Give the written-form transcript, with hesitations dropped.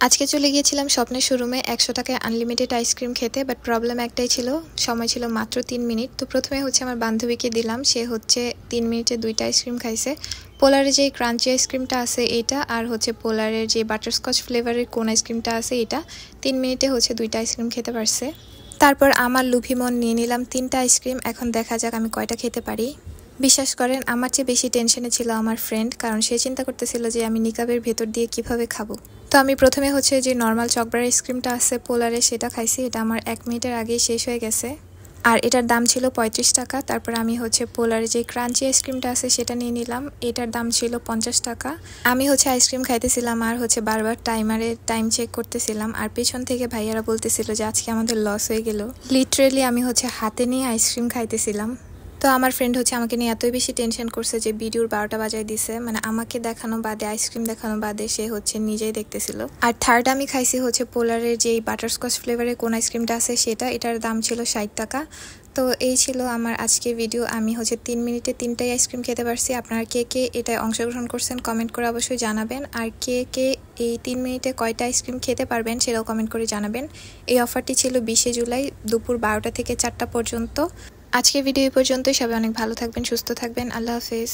আজকে চলে গিয়েছিলাম স্বপ্নের শোরুমে ১০০ টাকায় আনলিমিটেড আইসক্রিম খেতে, বাট প্রবলেম একটাই ছিল, সময় ছিল মাত্র ৩ মিনিট। তো প্রথমে আমার বান্ধবীকে দিলাম, সে ৩ মিনিটে ২টা আইসক্রিম খাইছে। পোলারের যে ক্রাঞ্চি আইসক্রিমটা আছে এটা, আর পোলারের যে বাটারস্কচ ফ্লেভারের কোন আইসক্রিমটা আছে এটা ৩ মিনিটে ২টা আইসক্রিম খেতে পারছে। তারপর আমার লোভী মন নিয়ে নিলাম ৩টা আইসক্রিম। এখন দেখা যাক আমি কয়টা খেতে পারি। বিশ্বাস করেন, আমার চেয়ে বেশি টেনশনে ছিল আমার ফ্রেন্ড, কারণ সে চিন্তা করতেছিল যে আমি নিকাবের ভেতর দিয়ে কিভাবে খাবো। তো আমি প্রথমে যে নর্মাল চকবার আইসক্রিমটা আছে পোলারে সেটা খাইছি। এটা আমার ১ মিনিটের আগেই শেষ হয়ে গেছে, আর এটার দাম ছিল ৩৫ টাকা। তারপর আমি পোলারে যে ক্রাঞ্চি আইসক্রিমটা আছে সেটা নিয়ে নিলাম, এটার দাম ছিল ৫০ টাকা। আমি আইসক্রিম খাইতেছিলাম আর বারবার টাইম চেক করতেছিলাম, আর পেছন থেকে ভাইয়ারা বলতেছিল যে আজকে আমাদের লস হয়ে গেল। লিটারেলি আমি হাতে নিয়ে আইসক্রিম খাইতেছিলাম। তো আমার ফ্রেন্ড আমাকে নিয়ে এতই বেশি টেনশন করছে যে ভিডিওর ১২টা বাজায় দিছে, মানে আমাকে দেখানো বাদে, আইসক্রিম দেখানো বাদে সে নিজেই দেখতেছিল। আর থার্ড আমি খাইছি পোলারের যে বাটারস্কচ ফ্লেভারের কোন আইসক্রিমটা আছে সেটা, এটার দাম ছিল ৬০ টাকা। তো এই ছিল আমার আজকের ভিডিও। আমি ৩ মিনিটে ৩টাই আইসক্রিম খেতে পারছি। আপনারা কে কে এটায় অংশগ্রহণ করছেন কমেন্ট করে অবশ্যই জানাবেন, আর কে কে এই ৩ মিনিটে কয়টা আইসক্রিম খেতে পারবেন সেটাও কমেন্ট করে জানাবেন। এই অফারটি ছিল ২০শে জুলাই দুপুর ১২টা থেকে ৪টা পর্যন্ত। আজকের ভিডিও এই পর্যন্তই। সবাই অনেক ভালো থাকবেন, সুস্থ থাকবেন। আল্লাহ হাফেজ।